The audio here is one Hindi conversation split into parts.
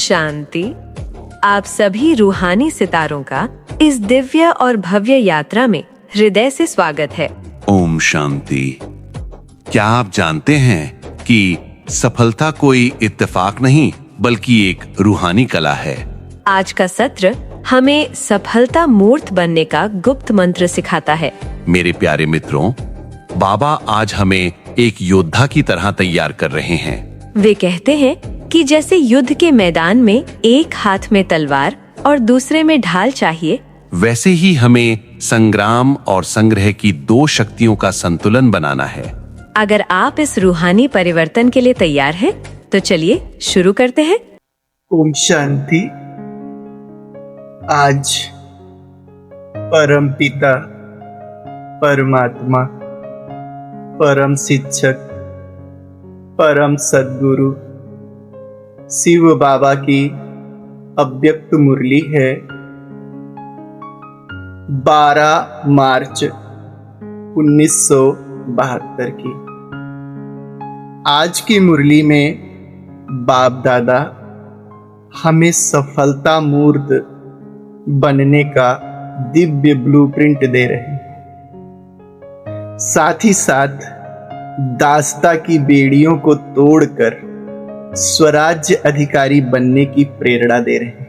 शांति। आप सभी रूहानी सितारों का इस दिव्य और भव्य यात्रा में हृदय से स्वागत है। ओम शांति। क्या आप जानते हैं कि सफलता कोई इत्तेफाक नहीं बल्कि एक रूहानी कला है। आज का सत्र हमें सफलता मूर्त बनने का गुप्त मंत्र सिखाता है। मेरे प्यारे मित्रों, बाबा आज हमें एक योद्धा की तरह तैयार कर रहे हैं। वे कहते हैं कि जैसे युद्ध के मैदान में एक हाथ में तलवार और दूसरे में ढाल चाहिए, वैसे ही हमें संग्राम और संग्रह की दो शक्तियों का संतुलन बनाना है। अगर आप इस रूहानी परिवर्तन के लिए तैयार हैं, तो चलिए शुरू करते हैं। ओम शांति। आज परम पिता, परमात्मा, परम शिक्षक, परम सद्गुरु शिव बाबा की अव्यक्त मुरली है। 12 मार्च 1972 की। आज की मुरली में बाप दादा हमें सफलता मूर्त बनने का दिव्य ब्लूप्रिंट दे रहे हैं। साथ ही साथ दास्ता की बेड़ियों को तोड़कर स्वराज्य अधिकारी बनने की प्रेरणा दे रहे हैं।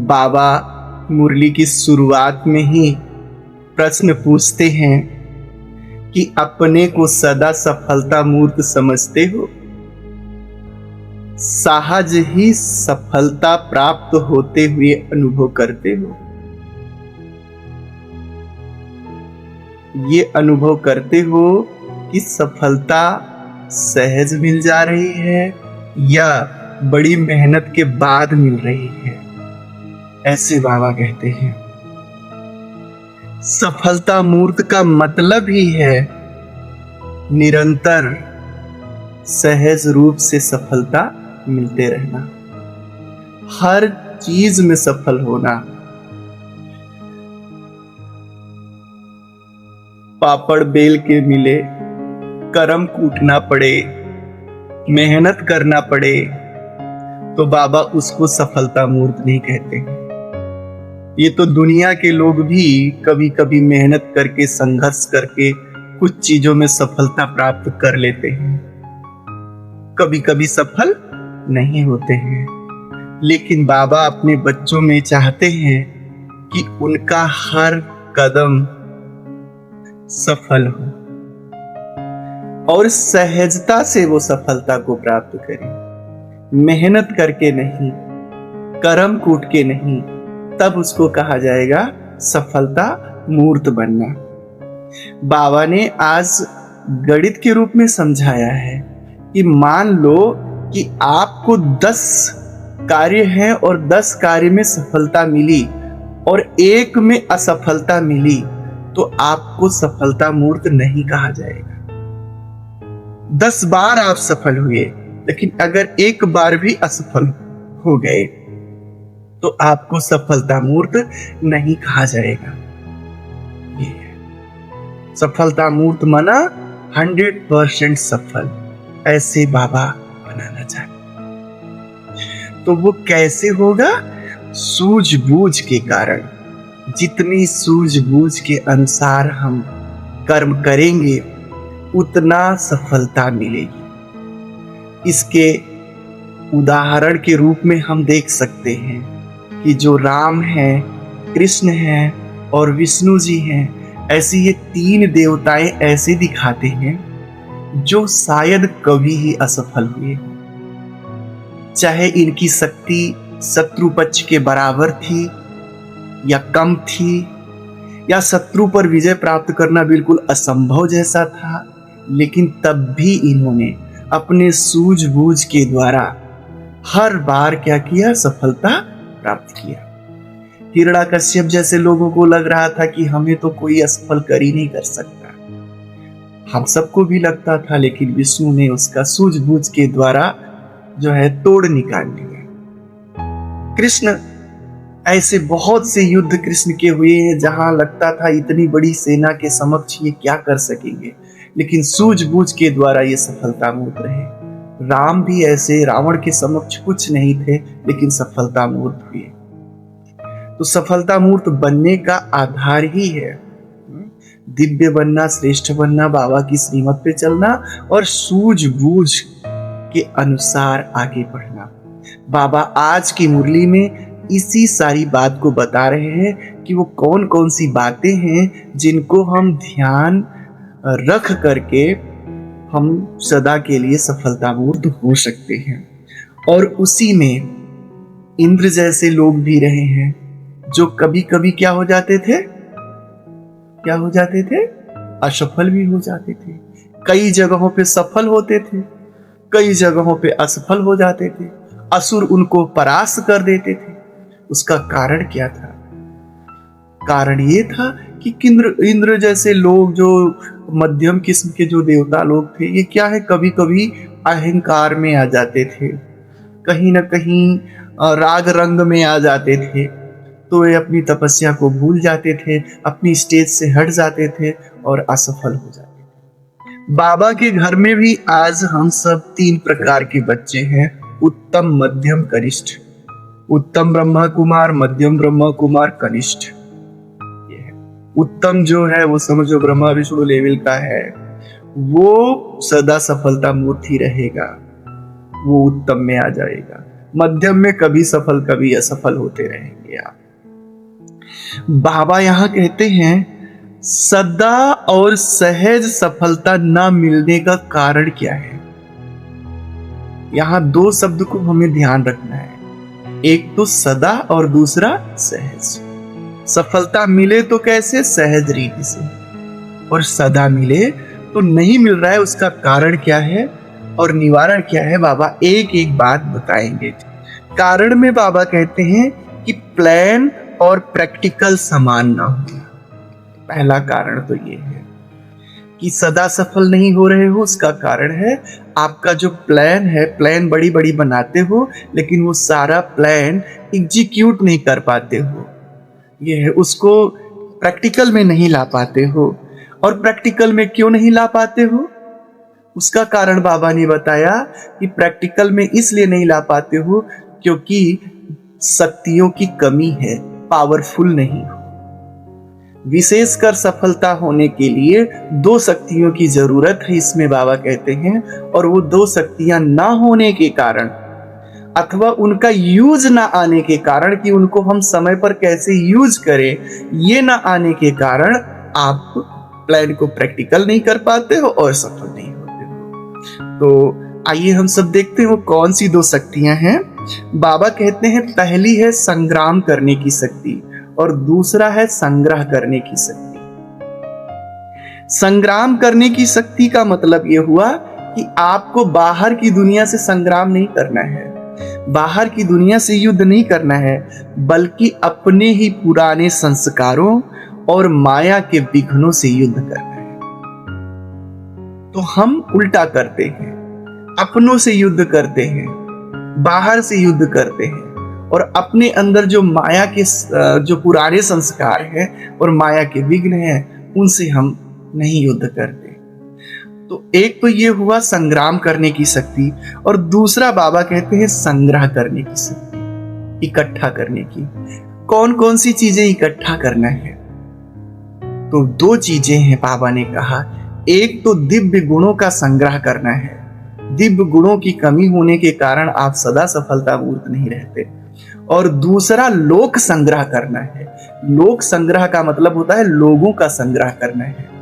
बाबा मुरली की शुरुआत में ही प्रश्न पूछते हैं कि अपने को सदा सफलता मूर्त समझते हो? सहज ही सफलता प्राप्त होते हुए अनुभव करते हो? ये अनुभव करते हो कि सफलता सहज मिल जा रही है या बड़ी मेहनत के बाद मिल रही है? ऐसे बाबा कहते हैं। सफलता मूर्त का मतलब ही है निरंतर सहज रूप से सफलता मिलते रहना, हर चीज में सफल होना। पापड़ बेल के मिले, कर्म कूटना पड़े, मेहनत करना पड़े, तो बाबा उसको सफलता मूर्त नहीं कहते हैं। ये तो दुनिया के लोग भी कभी कभी मेहनत करके, संघर्ष करके कुछ चीजों में सफलता प्राप्त कर लेते हैं, कभी कभी सफल नहीं होते हैं। लेकिन बाबा अपने बच्चों में चाहते हैं कि उनका हर कदम सफल हो और सहजता से वो सफलता को प्राप्त करें। मेहनत करके नहीं, कर्म कूट के नहीं, तब उसको कहा जाएगा सफलता मूर्त बनना। बाबा ने आज गणित के रूप में समझाया है कि मान लो कि आपको 10 कार्य हैं और 10 कार्य में सफलता मिली और एक में असफलता मिली, तो आपको सफलता मूर्त नहीं कहा जाएगा। 10 बार आप सफल हुए, लेकिन अगर एक बार भी असफल हो गए तो आपको सफलता मूर्त नहीं कहा जाएगा। ये है सफलता मूर्त माना 100% सफल, ऐसे बाबा बनाना चाहते। तो वो कैसे होगा? सूझबूझ के कारण। जितनी सूझबूझ के अनुसार हम कर्म करेंगे उतना सफलता मिलेगी। इसके उदाहरण के रूप में हम देख सकते हैं कि जो राम है, कृष्ण है और विष्णु जी हैं, ऐसे ये 3 देवताएं ऐसे दिखाते हैं जो शायद कभी ही असफल हुए। चाहे इनकी शक्ति शत्रु पक्ष के बराबर थी या कम थी, या शत्रु पर विजय प्राप्त करना बिल्कुल असंभव जैसा था, लेकिन तब भी इन्होंने अपने सूझबूझ के द्वारा हर बार क्या किया? सफलता प्राप्त किया। हिरण्याकश्यप जैसे लोगों को लग रहा था कि हमें तो कोई असफल कर ही नहीं कर सकता, हम सबको भी लगता था, लेकिन विष्णु ने उसका सूझबूझ के द्वारा जो है तोड़ निकाल लिया। कृष्ण, ऐसे बहुत से युद्ध कृष्ण के हुए हैं जहां लगता था इतनी बड़ी सेना के समक्ष ये क्या कर सकेंगे, लेकिन सूझबूझ के द्वारा ये सफलता मूर्त रहे। राम भी ऐसे रावण के समक्ष कुछ नहीं थे, लेकिन सफलता मूर्त हुए। तो सफलता मूर्त बनने का आधार ही है दिव्य बनना, श्रेष्ठ बनना, बाबा की श्रीमत पे चलना और सूझबूझ के अनुसार आगे बढ़ना। बाबा आज की मुरली में इसी सारी बात को बता रहे हैं कि वो कौन कौन सी बातें हैं जिनको हम ध्यान रख करके हम सदा के लिए सफलता मूर्त हो सकते हैं। और उसी में इंद्र जैसे लोग भी रहे हैं जो कभी कभी क्या हो जाते थे? क्या हो जाते थे? असफल भी हो जाते थे। कई जगहों पे सफल होते थे, कई जगहों पे असफल हो जाते थे। असुर उनको परास्त कर देते थे। उसका कारण क्या था? कारण ये था कि इंद्र जैसे लोग, जो मध्यम किस्म के जो देवता लोग थे, ये क्या है, कभी कभी अहंकार में आ जाते थे, कहीं ना कहीं राग रंग में आ जाते थे, तो ये अपनी तपस्या को भूल जाते थे, अपनी स्टेज से हट जाते थे और असफल हो जाते थे। बाबा के घर में भी आज हम सब 3 प्रकार के बच्चे हैं, उत्तम, मध्यम, कनिष्ठ। उत्तम ब्रह्मा कुमार, मध्यम ब्रह्मा कुमार, कनिष्ठ। ये है उत्तम जो है वो समझो ब्रह्मा विष्णु लेवल का है, वो सदा सफलता मूर्त ही रहेगा, वो उत्तम में आ जाएगा। मध्यम में कभी सफल कभी असफल होते रहेंगे आप। बाबा यहां कहते हैं सदा और सहज सफलता न मिलने का कारण क्या है? यहां 2 शब्द को हमें ध्यान रखना है, एक तो सदा और दूसरा सहज। सफलता मिले तो कैसे? सहज रीति से। और सदा मिले तो नहीं मिल रहा है, उसका कारण क्या है और निवारण क्या है? बाबा एक एक बात बताएंगे। कारण में बाबा कहते हैं कि प्लान और प्रैक्टिकल समान ना होना। पहला कारण तो ये है कि सदा सफल नहीं हो रहे हो, उसका कारण है आपका जो प्लान है, प्लान बड़ी बड़ी बनाते हो, लेकिन वो सारा प्लान एग्जीक्यूट नहीं कर पाते हो, ये है, उसको प्रैक्टिकल में नहीं ला पाते हो। और प्रैक्टिकल में क्यों नहीं ला पाते हो? उसका कारण बाबा ने बताया कि प्रैक्टिकल में इसलिए नहीं ला पाते हो क्योंकि शक्तियों की कमी है, पावरफुल नहीं हो। विशेषकर सफलता होने के लिए 2 शक्तियों की जरूरत है, इसमें बाबा कहते हैं, और वो 2 शक्तियां ना होने के कारण अथवा उनका यूज ना आने के कारण, कि उनको हम समय पर कैसे यूज करें, ये ना आने के कारण आप प्लान को प्रैक्टिकल नहीं कर पाते हो और सफल नहीं होते हो। तो आइए हम सब देखते हो कौन सी 2 शक्तियां हैं। बाबा कहते हैं पहली है संग्राम करने की शक्ति और दूसरा है संग्रह करने की शक्ति। संग्राम करने की शक्ति का मतलब यह हुआ कि आपको बाहर की दुनिया से संग्राम नहीं करना है, बाहर की दुनिया से युद्ध नहीं करना है, बल्कि अपने ही पुराने संस्कारों और माया के विघ्नों से युद्ध करना है। तो हम उल्टा करते हैं, अपनों से युद्ध करते हैं, बाहर से युद्ध करते हैं और अपने अंदर जो माया के जो पुराने संस्कार हैं और माया के विघ्न हैं, उनसे हम नहीं युद्ध करते। तो एक तो ये हुआ संग्राम करने की शक्ति, और दूसरा बाबा कहते हैं संग्रह करने की शक्ति, इकट्ठा करने की। कौन कौन सी चीजें इकट्ठा करना है? तो दो चीजें हैं बाबा ने कहा। एक तो दिव्य गुणों का संग्रह करना है। दिव्य गुणों की कमी होने के कारण आप सदा सफलता मूर्त नहीं रहते। और दूसरा लोक संग्रह करना है। लोक संग्रह का मतलब होता है लोगों का संग्रह करना है।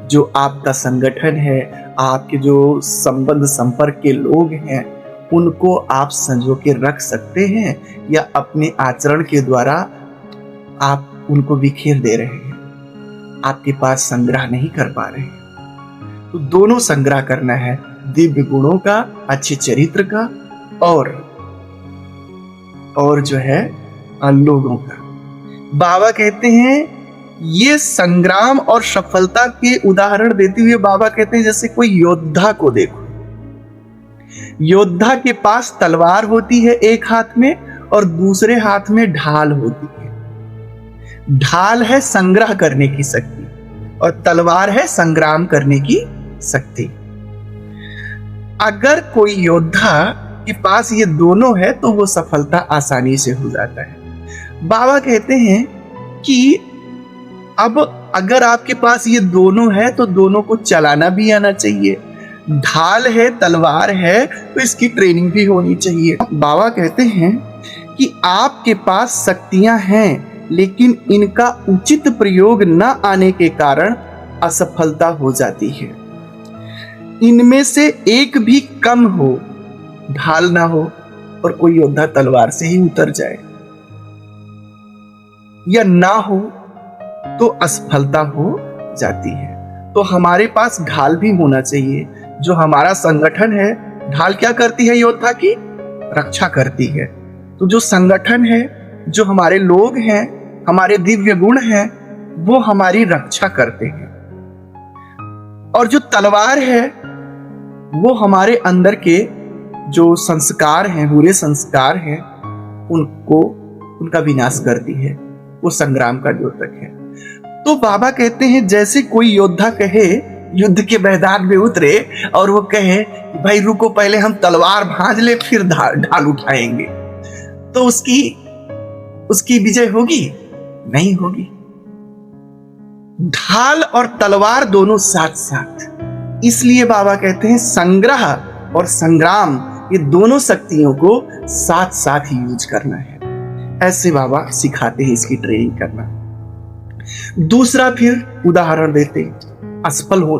जो आपका संगठन है, आपके जो संबंध संपर्क के लोग हैं, उनको आप संजो के रख सकते हैं या अपने आचरण के द्वारा आप उनको बिखेर दे रहे हैं, आपके पास संग्रह नहीं कर पा रहे हैं। तो दोनों संग्रह करना है, दिव्य गुणों का, अच्छे चरित्र का, और जो है लोगों का। बाबा कहते हैं ये संग्राम और सफलता के उदाहरण देते हुए बाबा कहते हैं जैसे कोई योद्धा को देखो। योद्धा के पास तलवार होती है एक हाथ में और दूसरे हाथ में ढाल होती है। ढाल है संग्रह करने की शक्ति और तलवार है संग्राम करने की शक्ति। अगर कोई योद्धा के पास ये दोनों है तो वो सफलता आसानी से हो जाता है। बाबा कहते हैं कि अब अगर आपके पास ये दोनों है तो दोनों को चलाना भी आना चाहिए। ढाल है, तलवार है, तो इसकी ट्रेनिंग भी होनी चाहिए। बाबा कहते हैं कि आपके पास शक्तियां हैं लेकिन इनका उचित प्रयोग न आने के कारण असफलता हो जाती है। इनमें से एक भी कम हो, ढाल ना हो और कोई योद्धा तलवार से ही उतर जाए, या ना हो तो असफलता हो जाती है। तो हमारे पास ढाल भी होना चाहिए। जो हमारा संगठन है, ढाल क्या करती है? योद्धा की रक्षा करती है। तो जो संगठन है, जो हमारे लोग हैं, हमारे दिव्य गुण हैं, वो हमारी रक्षा करते हैं। और जो तलवार है वो हमारे अंदर के जो संस्कार हैं, बुरे संस्कार हैं, उनका विनाश करती है। वो संग्राम का द्योतक है। तो बाबा कहते हैं जैसे कोई योद्धा कहे, युद्ध के मैदान में उतरे और वो कहे भाई रुको पहले हम तलवार भांज ले फिर ढाल उठाएंगे, तो उसकी विजय होगी? नहीं होगी। ढाल और तलवार दोनों साथ साथ। इसलिए बाबा कहते हैं संग्रह और संग्राम, ये दोनों शक्तियों को साथ साथ ही यूज करना है। ऐसे बाबा सिखाते हैं इसकी ट्रेनिंग करना। दूसरा फिर उदाहरण देते,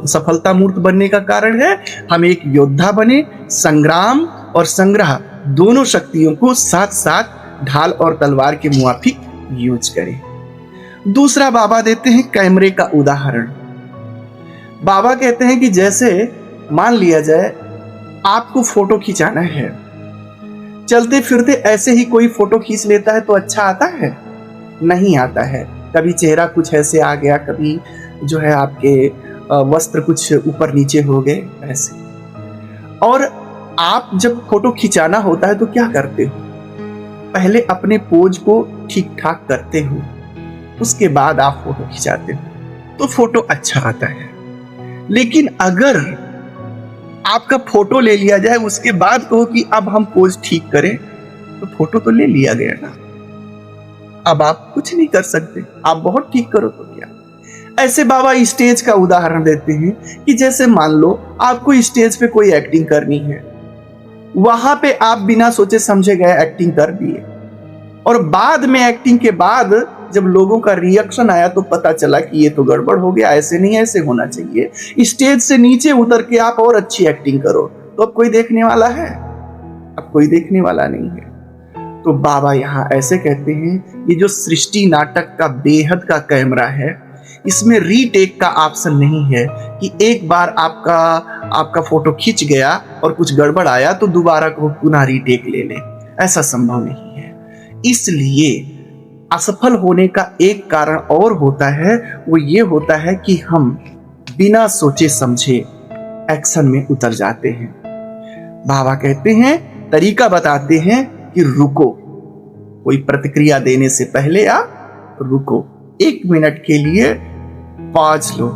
सफलता मूर्त बनने का कारण है हम एक योद्धा बने, संग्राम और संग्रह दोनों शक्तियों को साथ साथ ढाल और तलवार के मुआफिक यूज करें। दूसरा बाबा देते हैं कैमरे का उदाहरण। बाबा कहते हैं कि जैसे मान लिया जाए आपको फोटो खिंचाना है, चलते फिरते ऐसे ही कोई फोटो खींच लेता है तो अच्छा आता है? नहीं आता है। कभी चेहरा कुछ ऐसे आ गया, कभी जो है आपके वस्त्र कुछ ऊपर नीचे हो गए ऐसे। और आप जब फोटो खिंचाना होता है तो क्या करते हो? पहले अपने पोज को ठीक ठाक करते हो, उसके बाद आप फोटो खिंचाते हो तो फोटो अच्छा आता है। लेकिन अगर आपका फोटो ले लिया जाए उसके बाद कहो कि अब हम पोज ठीक करें, तो फोटो तो ले लिया गया ना, अब आप कुछ नहीं कर सकते। आप बहुत ठीक करो तो क्या। ऐसे बाबा स्टेज का उदाहरण देते हैं कि जैसे मान लो आपको स्टेज पे कोई एक्टिंग करनी है, वहां पे आप बिना सोचे समझे गए एक्टिंग कर दिए, और बाद में एक्टिंग के बाद जब लोगों का रिएक्शन आया तो पता चला कि ये तो गड़बड़ हो गया, ऐसे नहीं, ऐसे होना चाहिए। स्टेज से नीचे उतर के आप और अच्छी एक्टिंग करो, तो अब कोई देखने वाला है? अब कोई देखने वाला नहीं है। तो बाबा यहाँ ऐसे कहते हैं ये जो सृष्टि नाटक का बेहद का कैमरा है, इसमें रीटेक का ऑप्शन नहीं है कि एक बार आपका फोटो खींच गया और कुछ गड़बड़ आया तो दोबारा को पुनः रीटेक ले ले, ऐसा संभव नहीं है। इसलिए असफल होने का एक कारण और होता है, वो ये होता है कि हम बिना सोचे समझे एक्शन में उतर जाते हैं। बाबा कहते हैं, तरीका बताते हैं कि रुको, कोई प्रतिक्रिया देने से पहले आप रुको, 1 मिनट के लिए पॉज लो।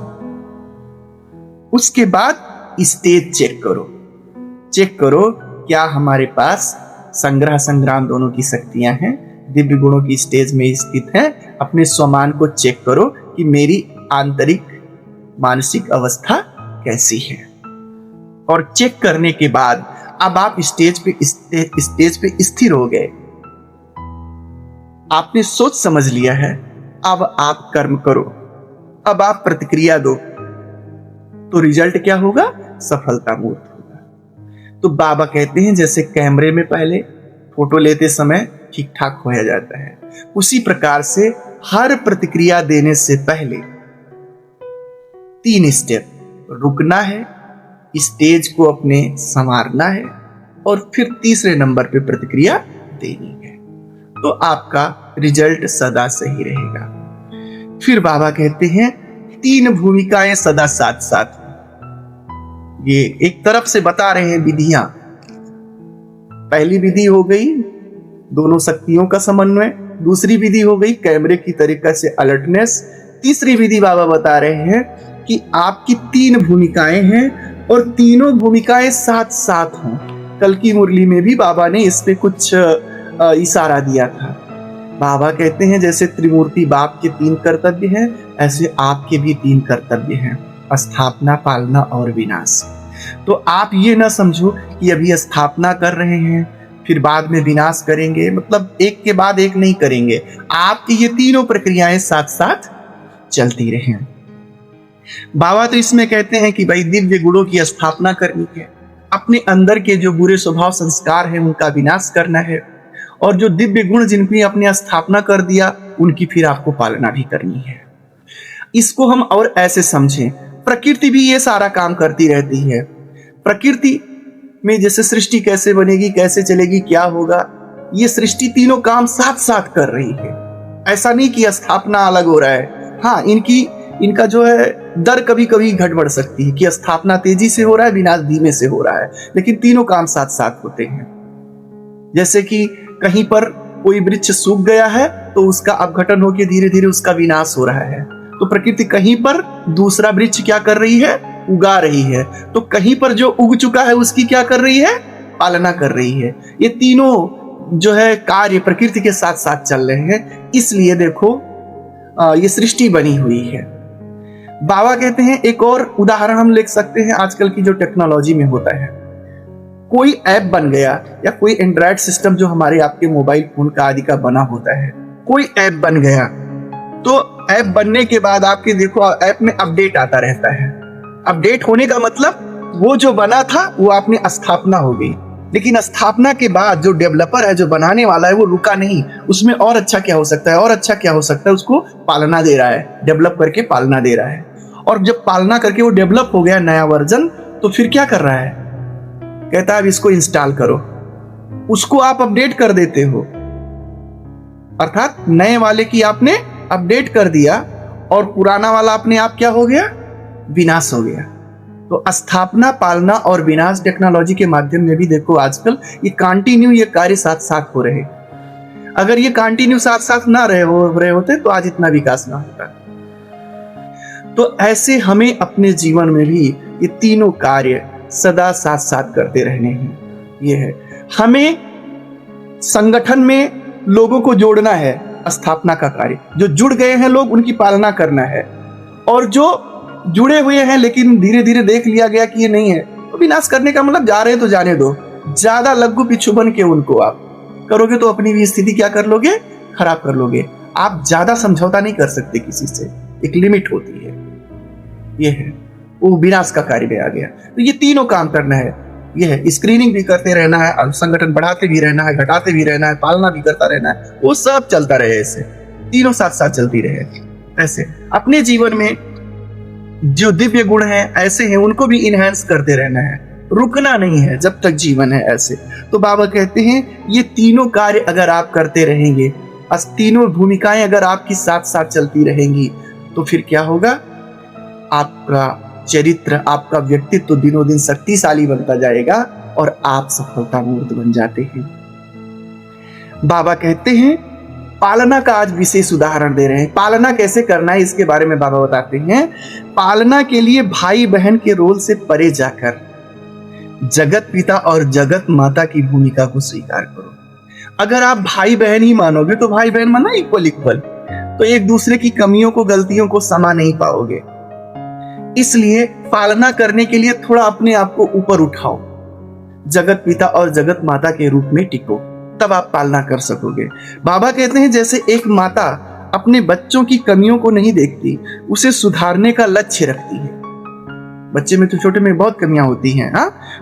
उसके बाद स्टेज चेक करो क्या हमारे पास संग्रह संग्राम दोनों की शक्तियां हैं, दिव्य गुणों की स्टेज में स्थित है। अपने स्वमान को चेक करो कि मेरी आंतरिक मानसिक अवस्था कैसी है। और चेक करने के बाद अब आप स्टेज पे स्थिर हो गए, आपने सोच समझ लिया है। अब आप कर्म करो, अब आप प्रतिक्रिया दो, तो रिजल्ट क्या होगा? सफलता मूर्त होगा। तो बाबा कहते हैं जैसे कैमरे में पहले फोटो लेते समय ठीक ठाक होया जाता है, उसी प्रकार से हर प्रतिक्रिया देने से पहले 3 स्टेप रुकना है, स्टेज को अपने संवारना है और फिर तीसरे नंबर पे प्रतिक्रिया देनी है, तो आपका रिजल्ट सदा सही रहेगा। फिर बाबा कहते हैं 3 भूमिकाएं सदा साथ साथ। ये एक तरफ से बता रहे हैं विधियां। पहली विधि हो गई दोनों शक्तियों का समन्वय, दूसरी विधि हो गई कैमरे की तरीका से अलर्टनेस, तीसरी विधि बाबा बता रहे हैं कि आपकी 3 भूमिकाएं हैं और तीनों भूमिकाएं साथ साथ हों। कल की मुरली में भी बाबा ने इस पे कुछ इशारा दिया था। बाबा कहते हैं जैसे त्रिमूर्ति बाप के 3 कर्तव्य हैं, ऐसे आपके भी 3 कर्तव्य हैं, स्थापना, पालना और विनाश। तो आप ये ना समझो कि अभी स्थापना कर रहे हैं फिर बाद में विनाश करेंगे, मतलब एक के बाद एक नहीं करेंगे। आपकी ये तीनों प्रक्रियाएं साथ साथ चलती रहें। बाबा तो इसमें कहते हैं कि भाई दिव्य गुणों की स्थापना करनी है, अपने अंदर के जो बुरे स्वभाव संस्कार हैं उनका विनाश करना है, और जो दिव्य गुण जिनकी अपने स्थापना कर दिया उनकी फिर आपको पालना भी करनी है। इसको हम और ऐसे समझें, प्रकृति भी ये सारा काम करती रहती है। प्रकृति में जैसे सृष्टि कैसे बनेगी, कैसे चलेगी, क्या होगा, ये सृष्टि तीनों काम साथ साथ कर रही है। ऐसा नहीं कि स्थापना अलग हो रहा है। हाँ, इनका जो है दर कभी कभी घट बढ़ सकती है कि स्थापना तेजी से हो रहा है, विनाश धीमे से हो रहा है, लेकिन तीनों काम साथ साथ होते हैं। जैसे कि कहीं पर कोई वृक्ष सूख गया है तो उसका अपघटन होकर धीरे धीरे उसका विनाश हो रहा है, तो प्रकृति कहीं पर दूसरा वृक्ष क्या कर रही है? उगा रही है। तो कहीं पर जो उग चुका है उसकी क्या कर रही है? पालना कर रही है। ये तीनों जो है कार्य प्रकृति के साथ साथ चल रहे हैं, इसलिए देखो ये सृष्टि बनी हुई है। बाबा कहते हैं एक और उदाहरण हम ले सकते हैं, आजकल की जो टेक्नोलॉजी में होता है, कोई ऐप बन गया या कोई एंड्रॉइड सिस्टम जो हमारे आपके मोबाइल फोन का आदि का बना होता है, कोई ऐप बन गया तो ऐप बनने के बाद आपके देखो ऐप में अपडेट आता रहता है। अपडेट होने का मतलब वो जो बना था वो आपने स्थापना हो गई, लेकिन स्थापना के बाद जो डेवलपर है, जो बनाने वाला है, वो रुका नहीं, उसमें और अच्छा क्या हो सकता है, और अच्छा क्या हो सकता है, उसको पालना दे रहा है, डेवलप करके पालना दे रहा है। और जब पालना करके वो डेवलप हो गया नया वर्जन, तो फिर क्या कर रहा है? कहता है अब इसको इंस्टॉल करो, उसको आप अपडेट कर देते हो, अर्थात नए वाले की आपने अपडेट कर दिया और पुराना वाला अपने आप क्या हो गया? विनाश हो गया। तो स्थापना, पालना और विनाश टेक्नोलॉजी के माध्यम में भी देखो आजकल ये कंटिन्यू ये कार्य साथ साथ हो रहे। अगर ये कंटिन्यू साथ साथ ना रहे होते तो आज इतना विकास ना होता। तो ऐसे हमें अपने जीवन में भी ये तीनों कार्य सदा साथ साथ करते रहने हैं। ये है, हमें संगठन में लोगों को जोड़ना है, स्थापना का कार्य, जो जुड़ गए हैं लोग उनकी पालना करना है, और जो जुड़े हुए हैं लेकिन धीरे धीरे देख लिया गया कि ये नहीं है, तो विनाश करने का मतलब जा रहे तो जाने दो। ज्यादा लघु पिछू बन के उनको आप करोगे तो अपनी भी स्थिति क्या कर लोगे? खराब कर लोगे। आप ज्यादा समझौता नहीं कर सकते किसी से, एक लिमिट होती है। ये है, वो विनाश का कार्य में आ गया। तो ये तीनों काम करना है। ये है, स्क्रीनिंग भी करते रहना है, संगठन बढ़ाते भी रहना है, घटाते भी रहना है, पालना भी करता रहना है, वो सब चलता रहे, ऐसे तीनों साथ साथ चलती रहे। ऐसे अपने जीवन में जो दिव्य गुण हैं ऐसे हैं, उनको भी इनहेंस करते रहना है, रुकना नहीं है जब तक जीवन है ऐसे। तो बाबा कहते हैं ये तीनों कार्य अगर आप करते रहेंगे, तीनों भूमिकाएं अगर आपकी साथ साथ चलती रहेंगी, तो फिर क्या होगा? आपका चरित्र, आपका व्यक्तित्व दिनों दिन शक्तिशाली बनता जाएगा और आप सफलता मूर्त बन जाते हैं। बाबा कहते हैं पालना का आज विशेष उदाहरण दे रहे हैं। पालना कैसे करना है इसके बारे में बाबा बताते हैं। पालना के लिए भाई बहन के रोल से परे जाकर जगत पिता और जगत माता की भूमिका को स्वीकार करो। अगर आप भाई बहन ही मानोगे तो भाई बहन माना इक्वल इक्वल, तो एक दूसरे की कमियों को गलतियों को समा नहीं पाओगे। इसलिए पालना करने के लिए थोड़ा अपने आप को ऊपर उठाओ, जगत पिता और जगत माता के रूप में टिको, तब आप पालना कर सकोगे। बाबा कहते हैं जैसे एक माता अपने बच्चों की कमियों को नहीं देखती, उसे सुधारने का लक्ष्य रखती है। बच्चे में तो छोटे में बहुत कमियां होती हैं,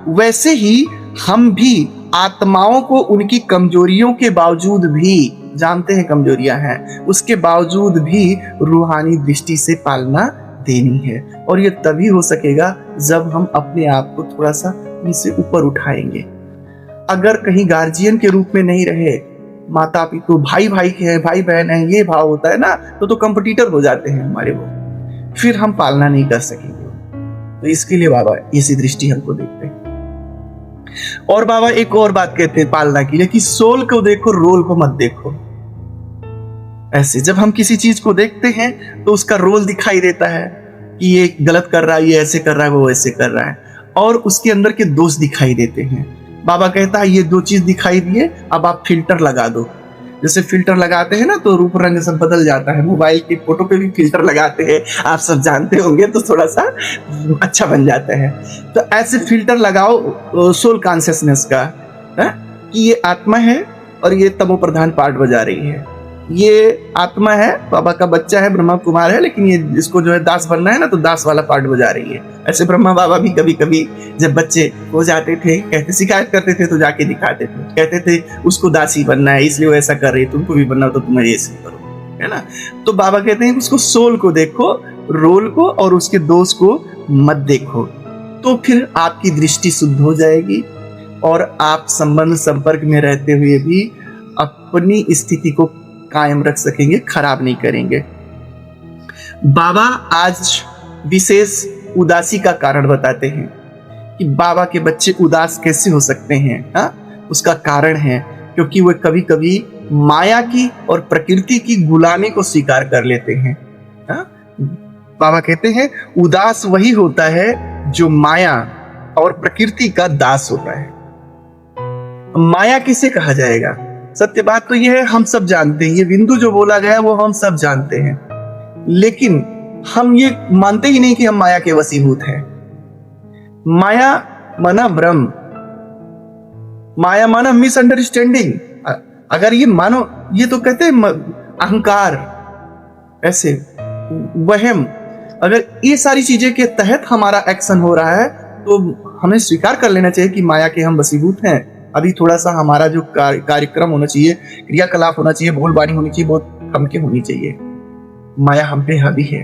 वैसे ही हम भी आत्माओं को उनकी कमजोरियों के बावजूद भी, जानते हैं कमजोरियां हैं, उसके बावजूद भी रूहानी दृष्टि से पालना देनी है। और ये तभी हो सकेगा जब हम अपने आप को थोड़ा सा इनसे ऊपर उठाएंगे। अगर कहीं गार्जियन के रूप में नहीं रहे, माता पिता भाई भाई के हैं, भाई बहन है, ये भाव होता है ना, तो कंपटीटर हो जाते हैं हमारे, वो फिर हम पालना नहीं कर सकेंगे। तो इसके लिए बाबा इसी दृष्टि हमको देखते हैं। और बाबा एक और बात कहते हैं पालना के लिए कि सोल को देखो, रोल को मत देखो। ऐसे जब हम किसी चीज को देखते हैं तो उसका रोल दिखाई देता है कि ये गलत कर रहा है, ये ऐसे कर रहा है, वो ऐसे कर रहा है, और उसके अंदर के दोष दिखाई देते हैं। बाबा कहता है ये दो चीज दिखाई दिए, अब आप फिल्टर लगा दो। जैसे फिल्टर लगाते हैं ना तो रूप रंग सब बदल जाता है। मोबाइल की फोटो पे भी फिल्टर लगाते हैं, आप सब जानते होंगे, तो थोड़ा सा अच्छा बन जाता है। तो ऐसे फिल्टर लगाओ सोल कॉन्शियसनेस का, कि ये आत्मा है और ये तमो प्रधान पार्ट बजा रही है। ये आत्मा है, बाबा का बच्चा है, ब्रह्मा कुमार है, लेकिन ये इसको जो है दास बनना है ना, तो दास वाला पार्ट बजा रही है। ऐसे ब्रह्मा बाबा भी कभी कभी जब बच्चे हो जाते थे, कहते शिकायत करते थे तो जाके दिखाते थे, कहते थे उसको दासी बनना है इसलिए वो ऐसा कर रही है, तुमको भी बनना हो तो तुम ऐसे करो, है ना। तो बाबा कहते हैं उसको सोल को देखो, रोल को और उसके दोष को मत देखो, तो फिर आपकी दृष्टि शुद्ध हो जाएगी और आप संबंध संपर्क में रहते हुए भी अपनी स्थिति को कायम रख सकेंगे, खराब नहीं करेंगे। बाबा आज विशेष उदासी का कारण बताते हैं कि बाबा के बच्चे उदास कैसे हो सकते हैं। उसका कारण है क्योंकि वे कभी कभी माया की और प्रकृति की गुलामी को स्वीकार कर लेते हैं। बाबा कहते हैं उदास वही होता है जो माया और प्रकृति का दास होता है। माया किसे कहा जाएगा? सत्य बात तो यह है, हम सब जानते हैं, ये बिंदु जो बोला गया वो हम सब जानते हैं, लेकिन हम ये मानते ही नहीं कि हम माया के वशीभूत हैं। माया माना भ्रम, माया माना मिसअंडरस्टैंडिंग। अगर ये मानो, ये तो कहते हैं अहंकार, ऐसे वहम, अगर ये सारी चीजें के तहत हमारा एक्शन हो रहा है तो हमें स्वीकार कर लेना चाहिए कि माया के हम वशीभूत हैं। अभी थोड़ा सा हमारा जो कार्यक्रम होना चाहिए, क्रियाकलाप होना चाहिए, बोलबानी होनी चाहिए, बहुत कम के होनी चाहिए। माया हम पे हावी है,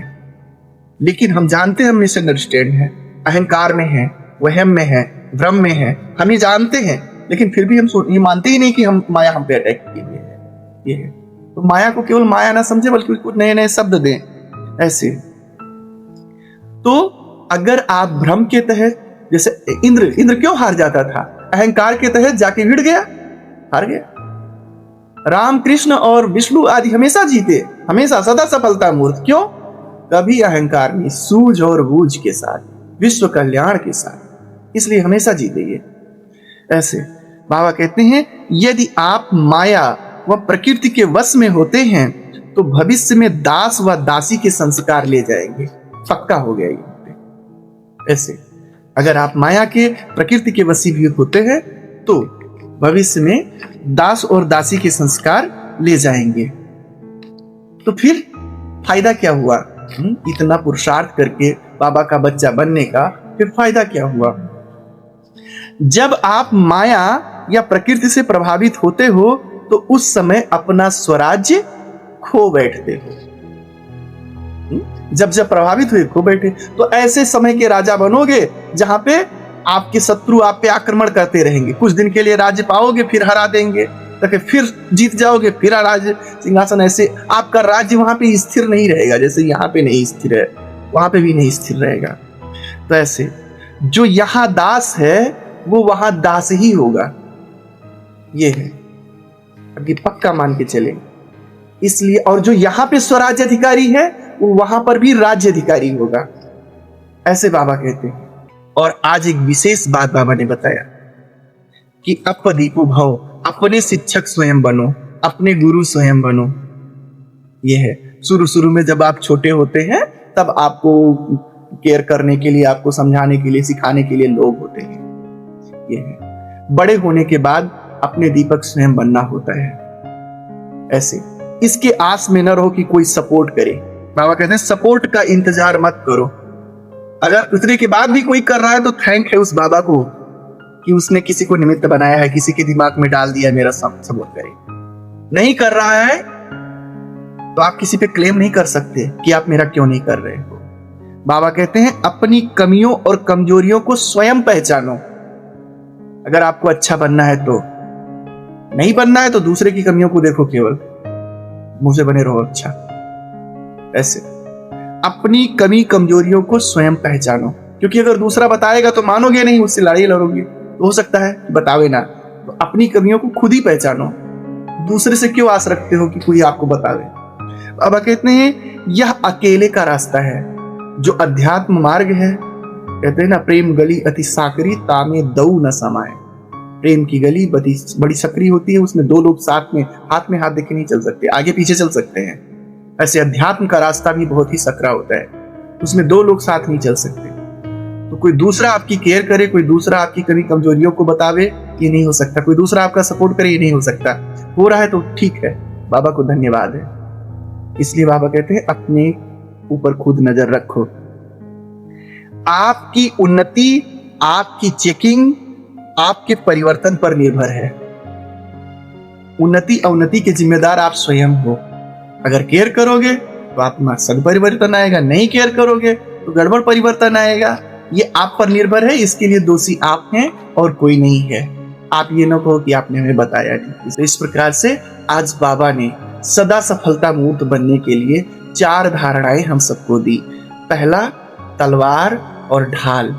लेकिन हम जानते हैं हम मिसअंडरस्टैंड है, अहंकार में है, वहम में है, भ्रम में है, हम ये जानते हैं, लेकिन फिर भी हम ये मानते ही नहीं कि हम माया हम पे अटैक किए हुए है। ये है तो माया को केवल माया ना समझे, बल्कि कुछ नए नए शब्द दें ऐसे। तो अगर आप भ्रम के तहत, जैसे इंद्र क्यों हार जाता था? अहंकार के तहत जाके भिड़ गया, हार गया। राम कृष्ण और विष्णु आदि हमेशा जीते, हमेशा सदा सफलता मूर्त। क्यों? कभी अहंकार नहीं, सूझ और बूझ के साथ, विश्व कल्याण के साथ, इसलिए हमेशा जीते ये। ऐसे बाबा कहते हैं यदि आप माया व प्रकृति के वश में होते हैं तो भविष्य में दास व दासी के संस्कार ले जाएंगे, पक्का हो गया ये। ऐसे अगर आप माया के प्रकृति के वशीभूत होते हैं तो भविष्य में दास और दासी के संस्कार ले जाएंगे। तो फिर फायदा क्या हुआ? इतना पुरुषार्थ करके बाबा का बच्चा बनने का फिर फायदा क्या हुआ? जब आप माया या प्रकृति से प्रभावित होते हो तो उस समय अपना स्वराज्य खो बैठते हो। जब प्रभावित हुए खो बैठे, तो ऐसे समय के राजा बनोगे जहां पे आपके शत्रु आप पे आक्रमण करते रहेंगे। कुछ दिन के लिए राज्य पाओगे, फिर हरा देंगे, तो फिर जीत जाओगे, फिर राज्य सिंहासन। ऐसे आपका राज्य वहां पे स्थिर नहीं रहेगा, जैसे यहाँ पे नहीं स्थिर है, वहां पे भी नहीं स्थिर रहेगा। तो ऐसे जो यहाँ दास है वो वहां दास ही होगा। ये है, अभी पक्का मान के चले। इसलिए, और जो यहाँ पे स्वराज्य अधिकारी है वो वहां पर भी राज्य अधिकारी होगा, ऐसे बाबा कहते हैं। और आज एक विशेष बात बाबा ने बताया कि अपदीपो भव, अपने शिक्षक स्वयं बनो, अपने गुरु स्वयं बनो। ये है, शुरू शुरू में जब आप छोटे होते हैं तब आपको केयर करने के लिए, आपको समझाने के लिए, सिखाने के लिए लोग होते हैं। ये है, बड़े होने के बाद अपने दीपक स्वयं बनना होता है। ऐसे इसके आस में न रहो कि कोई सपोर्ट करे। बाबा कहते हैं सपोर्ट का इंतजार मत करो। अगर उतने के बाद भी कोई कर रहा है तो थैंक है उस बाबा को कि उसने किसी को निमित्त बनाया है, किसी के दिमाग में डाल दिया मेरा सपोर्ट करे। नहीं कर रहा है तो आप किसी पे क्लेम नहीं कर सकते कि आप मेरा क्यों नहीं कर रहे हो। बाबा कहते हैं अपनी कमियों और कमजोरियों को स्वयं पहचानो। अगर आपको अच्छा बनना है तो, नहीं बनना है तो दूसरे की कमियों को देखो, केवल मुंह से बने रहो अच्छा। ऐसे अपनी कमी कमजोरियों को स्वयं पहचानो, क्योंकि अगर दूसरा बताएगा तो मानोगे नहीं, उससे लड़ाई लड़ोगे। तो हो सकता है कि बतावे ना, तो अपनी कमियों को खुद ही पहचानो। दूसरे से क्यों आस रखते हो कि कोई आपको बतावे। बाबा कहते हैं यह अकेले का रास्ता है जो अध्यात्म मार्ग है। कहते हैं ना, प्रेम गली अति साकरी, तामे दऊ न समाए। प्रेम की गली बड़ी सकरी होती है, उसमें दो लोग साथ में हाथ देके नहीं चल सकते, आगे पीछे चल सकते हैं। ऐसे अध्यात्म का रास्ता भी बहुत ही सकरा होता है, उसमें दो लोग साथ नहीं चल सकते। तो कोई दूसरा आपकी केयर करे, कोई दूसरा आपकी कमी कमजोरियों को बतावे, ये नहीं हो सकता। कोई दूसरा आपका सपोर्ट करे, ये नहीं हो सकता। हो रहा है तो ठीक है, बाबा को धन्यवाद है। इसलिए बाबा कहते हैं अपने ऊपर खुद नजर रखो। आपकी उन्नति, आपकी चेकिंग आपके परिवर्तन पर निर्भर है। उन्नति अवनति के जिम्मेदार आप स्वयं हो। अगर केयर करोगे तो आपका सद परिवर्तन आएगा, नहीं केयर करोगे तो गड़बड़ परिवर्तन आएगा। ये आप पर निर्भर है, इसके लिए दोषी आप हैं और कोई नहीं है। आप ये ना कहो कि आपने हमें बताया नहीं। तो इस प्रकार से आज बाबा ने सदा सफलता मूर्त बनने के लिए 4 धारणाएं हम सबको दी। पहला, तलवार और ढाल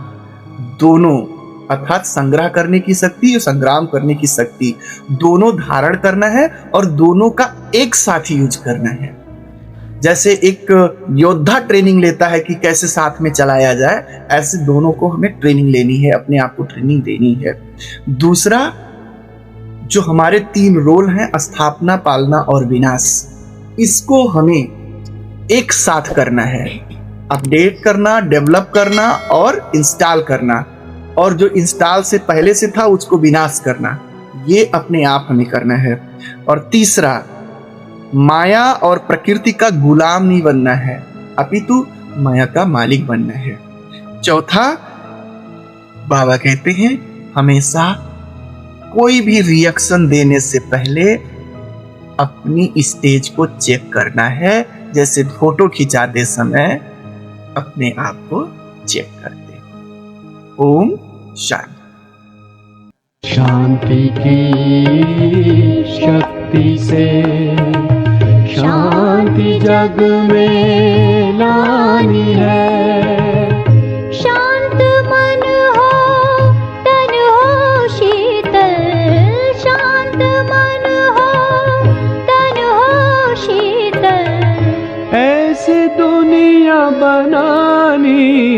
दोनों, अर्थात संग्रह करने की शक्ति और संग्राम करने की शक्ति, दोनों धारण करना है और दोनों का एक साथ ही यूज करना है। जैसे एक योद्धा ट्रेनिंग लेता है कि कैसे साथ में चलाया जाए, ऐसे दोनों को हमें ट्रेनिंग लेनी है, अपने आप को ट्रेनिंग देनी है। दूसरा, जो हमारे 3 रोल हैं, स्थापना, पालना और विनाश, इसको हमें एक साथ करना है। अपडेट करना, डेवलप करना और इंस्टॉल करना, और जो इंस्टॉल से पहले से था उसको विनाश करना, ये अपने आप हमें करना है। और तीसरा, माया और प्रकृति का गुलाम नहीं बनना है, अपितु माया का मालिक बनना है। चौथा, बाबा कहते हैं हमेशा कोई भी रिएक्शन देने से पहले अपनी स्टेज को चेक करना है। जैसे फोटो खिंचाते समय अपने आप को चेक करते। ओम शांति। शांति की शक्ति से शांति जग में लानी है। शांत मन हो, तन हो शीतल। शांत मन हो, तन हो शीतल। ऐसी दुनिया बनानी